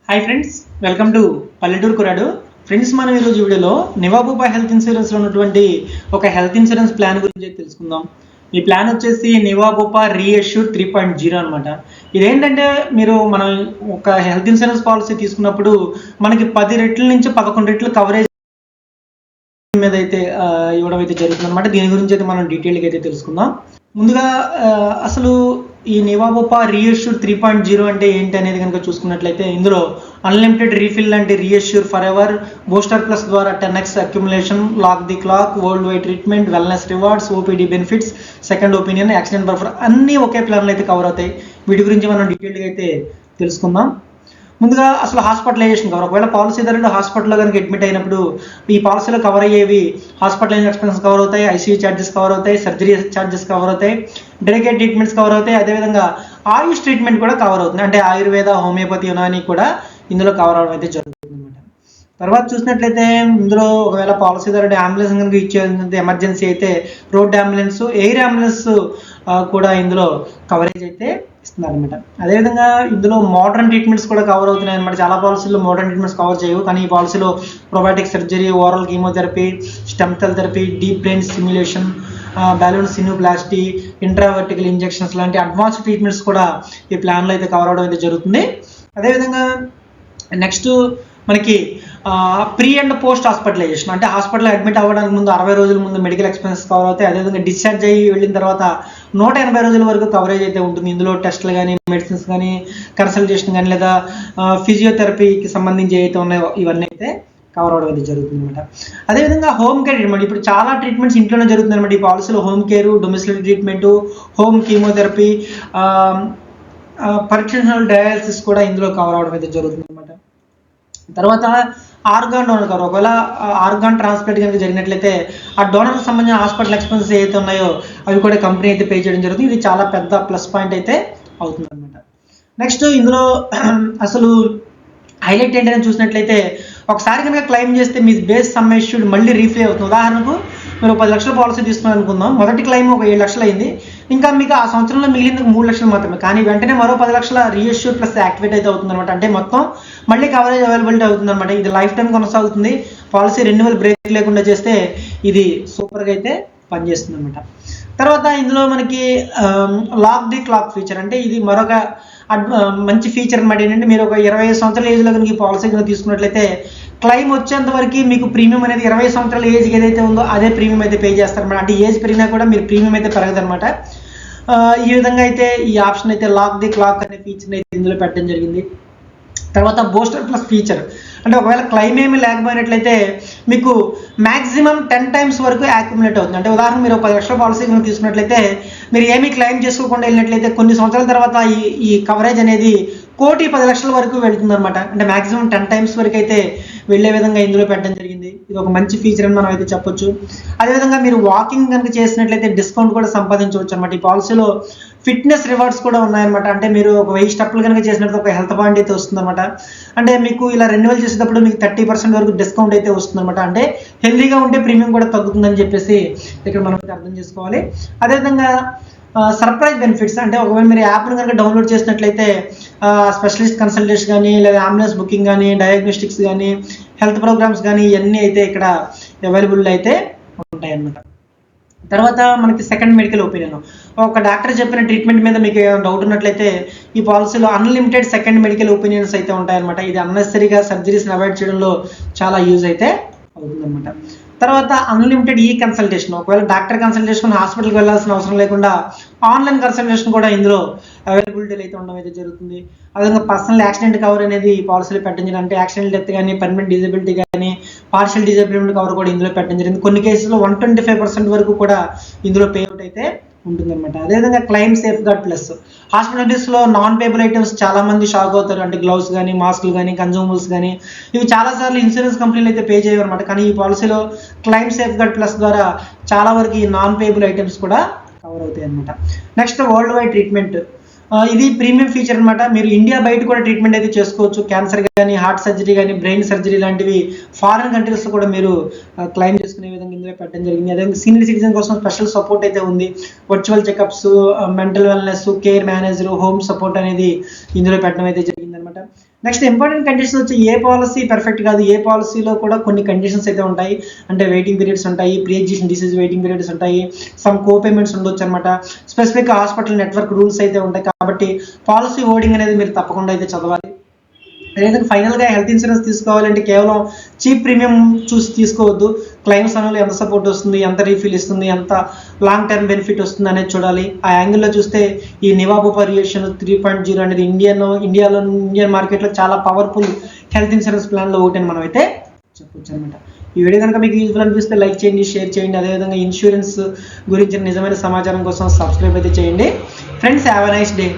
Hi friends, welcome to పల్లెటూరు కురాడు. Friends, మనం ఈరోజు వీడియోలో నివాబూపా హెల్త్ ఇన్సూరెన్స్లో ఉన్నటువంటి ఒక హెల్త్ ఇన్సూరెన్స్ ప్లాన్ గురించి తెలుసుకుందాం. ఈ ప్లాన్ వచ్చేసి నివాబూపా రీఎష్యూర్ 3.0 అనమాట. ఇదేంటంటే మనం ఒక హెల్త్ ఇన్సూరెన్స్ పాలసీ తీసుకున్నప్పుడు మనకి 10 రెట్ల నుంచి 11 రెట్లు కవరేజ్ మీద అయితే ఇవ్వడం అయితే జరుగుతుంది అనమాట. దీని గురించి అయితే మనం డీటెయిల్గా అయితే తెలుసుకుందాం. ముందుగా అసలు ఈ నివాబూపా రీఎష్యూర్ 3.0 అంటే ఏంటి అనేది కనుక చూసుకున్నట్లయితే, ఇందులో అన్లిమిటెడ్ రీఫిల్ అంటే reassure forever, booster plus ద్వారా 10x accumulation, lock the clock, worldwide treatment, wellness rewards, OPD benefits, second opinion, accident buffer అన్నీ ఒకే ప్లాన్లో అయితే కవర్ అవుతాయి. వీటి గురించి మనం డీటెయిల్గా అయితే తెలుసుకుందాం. ముందుగా అసలు హాస్పిటలైజేషన్ కవర్. ఒకవేళ పాలసీదారుడు హాస్పిటల్లో కనుక అడ్మిట్ అయినప్పుడు ఈ పాలసీలో కవర్ అయ్యేవి హాస్పిటలైజేషన్ ఎక్స్పెన్సెస్ కవర్ అవుతాయి, ఐసీయూ ఛార్జెస్ కవర్ అవుతాయి, సర్జరీ ఛార్జెస్ కవర్ అవుతాయి, డెడికేట్ ట్రీట్మెంట్స్ కవర్ అవుతాయి, అదేవిధంగా ఆయుష్ ట్రీట్మెంట్ కూడా కవర్ అవుతుంది. అంటే ఆయుర్వేద, హోమియోపతి, యునాని కూడా ఇందులో కవర్ అవడం అయితే జరుగుతుంది అనమాట. తర్వాత చూసినట్లయితే ఇందులో ఒకవేళ పాలసీదారుడు అంబులెన్స్ కనుక ఇచ్చే ఎమర్జెన్సీ అయితే రోడ్ అంబులెన్స్, ఎయిర్ అంబులెన్స్ కూడా ఇందులో కవరేజ్ అయితే ఇస్తున్నారు అనమాట. అదేవిధంగా ఇందులో మోడర్న్ ట్రీట్మెంట్స్ కూడా కవర్ అవుతున్నాయి అనమాట. చాలా పాలసీలో మోడర్న్ ట్రీట్మెంట్స్ కవర్ చేయవు, కానీ ఈ పాలసీలో robotic surgery, oral chemotherapy, stem cell therapy, deep brain stimulation, balloon sinuplasty, intravitreal injections లాంటి అడ్వాన్స్ ట్రీట్మెంట్స్ కూడా ఈ ప్లాన్లో అయితే కవర్ అవడం అయితే జరుగుతుంది. అదేవిధంగా నెక్స్ట్ మనకి ప్రీ అండ్ పోస్ట్ హాస్పిటలైజేషన్ అంటే హాస్పిటల్లో అడ్మిట్ అవ్వడానికి ముందు 60 రోజుల ముందు మెడికల్ ఎక్స్పెన్సెస్ కవర్ అవుతాయి. అదేవిధంగా డిశ్చార్జ్ అయ్యి వెళ్ళిన తర్వాత 180 రోజుల వరకు కవరేజ్ అయితే ఉంటుంది. ఇందులో టెస్టులు కానీ, మెడిసిన్స్ కానీ, కన్సల్టేషన్ కానీ, లేదా ఫిజియోథెరపీకి సంబంధించి ఏవైతే ఉన్నాయో ఇవన్నీ అయితే కవర్ అవడం అయితే జరుగుతుంది అనమాట. అదేవిధంగా హోమ్ కేర్ ట్రీట్మెంట్. ఇప్పుడు చాలా ట్రీట్మెంట్స్ ఇంట్లోనే జరుగుతుంది అనమాట. ఈ పాలసీలో home care, domiciliary treatment, home chemotherapy, perfusional dialysis కూడా ఇందులో కవర్ అవడం అయితే జరుగుతుంది అనమాట. తర్వాత ఆర్గాన్ డోనర్ కవర్. ఒకవేళ ఆర్గాన్ ట్రాన్స్ప్లాంట్ కనుక జరిగినట్లయితే ఆ డోనర్కి సంబంధించిన హాస్పిటల్ ఎక్స్పెన్సెస్ ఏవైతే ఉన్నాయో అవి కూడా కంపెనీ అయితే పే చేయడం జరుగుతుంది. ఇది చాలా పెద్ద ప్లస్ పాయింట్ అయితే అవుతుంది అనమాట. నెక్స్ట్ ఇందులో అసలు హైలైట్ ఏంటని చూసినట్లయితే, ఒకసారి కనుక క్లెయిమ్ చేస్తే మీ బేస్ సమ్ ఇష్యూడ్ మళ్ళీ రీఫ్లే అవుతుంది. ఉదాహరణకు మీరు 10 లక్షల పాలసీ తీసుకున్నారు అనుకుందాం, మొదటి క్లెయిమ్ ఒక 7 లక్షలు అయింది, ఇంకా మీకు ఆ సంవత్సరంలో మిగిలింది 3 లక్షలు మాత్రమే. కానీ వెంటనే మరో 10 లక్షల రీఎష్యూర్ ప్లస్ యాక్టివేట్ అయితే అవుతుంది అనమాట. అంటే మొత్తం మళ్ళీ కవరేజ్ అవైలబిలిటీ అవుతుంది అనమాట. ఇది లైఫ్ టైం కొనసాగుతుంది. పాలసీ రెన్యువల్ బ్రేక్ లేకుండా చేస్తే ఇది సూపర్గా అయితే పనిచేస్తుంది అనమాట. తర్వాత ఇందులో మనకి లాక్ ది క్లాక్ ఫీచర్, అంటే ఇది మరొక మంచి ఫీచర్ అనమాట. ఏంటంటే మీరు ఒక 25 సంవత్సరాల ఏజ్లో కనుక ఈ పాలసీ కనుక తీసుకున్నట్లయితే క్లెయిమ్ వచ్చేంత వరకు మీకు ప్రీమియం అనేది 20 సంవత్సరాల ఏజ్కి ఏదైతే ఉందో అదే ప్రీమియం అయితే పే చేస్తారనమాట. అంటే ఏజ్ పెరిగినా కూడా మీరు ప్రీమియం అయితే పెరగదు అనమాట. ఈ విధంగా అయితే ఈ ఆప్షన్ అయితే లాక్ ది క్లాక్ అనే ఫీచర్ అయితే ఇందులో పెట్టడం జరిగింది. తర్వాత బూస్టర్ ప్లస్ ఫీచర్, అంటే ఒకవేళ క్లెయిమ్ ఏమీ లేకపోయినట్లయితే మీకు మ్యాక్సిమం 10 టైమ్స్ వరకు యాక్యుములేట్ అవుతుంది. అంటే ఉదాహరణ మీరు 10 లక్షల పాలసీ కనుక తీసుకున్నట్లయితే మీరు ఏమీ క్లెయిమ్ చేసుకోకుండా వెళ్ళినట్లయితే కొన్ని సంవత్సరాల తర్వాత ఈ కవరేజ్ అనేది 1,10,00,000 వరకు వెళ్తుంది అనమాట. అంటే మాక్సిమం 10 టైమ్స్ వరకు అయితే వెళ్ళే విధంగా ఇందులో పెట్టడం జరిగింది. ఇది ఒక మంచి ఫీచర్ అని మనం అయితే చెప్పొచ్చు. అదేవిధంగా మీరు వాకింగ్ కనుక చేసినట్లయితే డిస్కౌంట్ కూడా సంపాదించవచ్చు అనమాట. ఈ పాలసీలో ఫిట్నెస్ రివార్డ్స్ కూడా ఉన్నాయన్నమాట. అంటే మీరు ఒక 1000 స్టెప్పులు కనుక చేసినట్టు ఒక హెల్త్ పాయింట్ అయితే వస్తుంది అనమాట. అంటే మీకు ఇలా రెన్యువల్ చేసేటప్పుడు మీకు 30% వరకు డిస్కౌంట్ అయితే వస్తుంది అనమాట. అంటే హెల్తీగా ఉంటే ప్రీమియం కూడా తగ్గుతుందని చెప్పేసి ఇక్కడ మనం అర్థం చేసుకోవాలి. అదేవిధంగా సర్ప్రైజ్ బెనిఫిట్స్, అంటే ఒకవేళ మీరు యాప్ను కనుక డౌన్లోడ్ చేసినట్లయితే స్పెషలిస్ట్ కన్సల్టేషన్ కానీ, లేదా అంబులెన్స్ బుకింగ్ కానీ, డయాగ్నోస్టిక్స్ కానీ, హెల్త్ ప్రోగ్రామ్స్ కానీ ఇవన్నీ అయితే ఇక్కడ అవైలబుల్ అయితే ఉంటాయి అన్నమాట. తర్వాత మనకి సెకండ్ మెడికల్ ఒపీనియన్. ఒక డాక్టర్ చెప్పిన ట్రీట్మెంట్ మీద మీకు డౌట్ ఉన్నట్లయితే ఈ పాలసీలో అన్లిమిటెడ్ సెకండ్ మెడికల్ ఒపీనియన్స్ అయితే ఉంటాయన్నమాట. ఇది అన్నెసరీగా సర్జరీస్ని అవాయిడ్ చేయడంలో చాలా యూజ్ అయితే అవుతుందన్నమాట. తర్వాత అన్లిమిటెడ్ ఈ కన్సల్టేషన్. ఒకవేళ డాక్టర్ కన్సల్టేషన్ హాస్పిటల్కి వెళ్ళాల్సిన అవసరం లేకుండా ఆన్లైన్ కన్సల్టేషన్ కూడా ఇందులో అవైలబిలిటీలు అయితే ఉండడం అయితే జరుగుతుంది. అదేవిధంగా పర్సనల్ యాక్సిడెంట్ కవర్ అనేది ఈ పాలసీలో పెట్టడం జరిగింది. అంటే యాక్సిడెంట్ డెత్ కానీ, పర్మనెంట్ డిజబిలిటీ కానీ, పార్షియల్ డిజబిలిటీ కవర్ కూడా ఇందులో పెట్టడం జరిగింది. కొన్ని కేసుల్లో 125% వరకు కూడా ఇందులో పేఅవుట్ అయితే ఉంటుందన్నమాట. అదేవిధంగా క్లెయిమ్ సేఫ్ గార్డ్ ప్లస్. హాస్పిటల్స్లో నాన్ పేబుల్ ఐటమ్స్ చాలా మంది షాక్ అవుతారు. అంటే గ్లౌస్ కానీ, మాస్కులు కానీ, కన్జ్యూమబుల్స్ కానీ ఇవి చాలాసార్లు ఇన్సూరెన్స్ కంపెనీలు అయితే పే చేయవన్నమాట. కానీ ఈ పాలసీలో క్లెయిమ్ సేఫ్ గార్డ్ ప్లస్ ద్వారా చాలా వరకు ఈ నాన్ పేబుల్ ఐటమ్స్ కూడా కవర్ అవుతాయి అనమాట. Next world wide treatment. ఇది ప్రీమియం ఫీచర్ అనమాట. మీరు ఇండియా బయట కూడా ట్రీట్మెంట్ అయితే చేసుకోవచ్చు. క్యాన్సర్ కానీ, హార్ట్ సర్జరీ కానీ, బ్రెయిన్ సర్జరీ లాంటివి ఫారిన్ కంట్రీస్లో కూడా మీరు క్లెయిమ్ చేసుకునే విధంగా ఇందులో పెట్టడం జరిగింది. అదే సీనియర్ సిటిజన్ కోసం స్పెషల్ సపోర్ట్ అయితే ఉంది. Virtual checkups, mental wellness, care manager, home support అనేది ఇందులో పెట్టడం అయితే జరిగిందనమాట. నెక్స్ట్ ఇంపార్టెంట్ కండిషన్స్ వచ్చి ఏ పాలసీ పర్ఫెక్ట్ కాదు, ఏ పాలసీలో కూడా కొన్ని కండిషన్స్ అయితే ఉంటాయి. అంటే వెయిటింగ్ పీరియడ్స్ ఉంటాయి, pre existing disease waiting periods ఉంటాయి, సమ్ కో పేమెంట్స్ ఉండొచ్చు అనమాట. స్పెసిఫిక్ హాస్పిటల్ నెట్వర్క్ రూల్స్ అయితే ఉంటాయి. కాబట్టి పాలసీ ఓడింగ్ అనేది మీరు తప్పకుండా అయితే చదవాలి. అదేవిధంగా ఫైనల్గా హెల్త్ ఇన్సూరెన్స్ తీసుకోవాలంటే కేవలం చీప్ ప్రీమియం చూసి తీసుకోవద్దు. క్లైమ్స్ అనేది ఎంత సపోర్ట్ వస్తుంది, ఎంత రీఫిల్ ఇస్తుంది, ఎంత లాంగ్ టర్మ్ బెనిఫిట్ వస్తుంది అనేది చూడాలి. ఆ యాంగిల్లో చూస్తే ఈ నివాబు పర్యూషన్ 3.0 అనేది ఇండియన్ మార్కెట్లో చాలా పవర్ఫుల్ హెల్త్ ఇన్సూరెన్స్ ప్లాన్లో ఒకటి అని మనం అయితే చెప్పొచ్చు అనమాట. ఈ వీడియో కనుక మీకు యూజ్ఫుల్ అనిపిస్తే లైక్ చేయండి, షేర్ చేయండి. అదేవిధంగా ఇన్సూరెన్స్ గురించి నిజమైన సమాచారం కోసం సబ్స్క్రైబ్ అయితే చేయండి. Friends, have a nice day.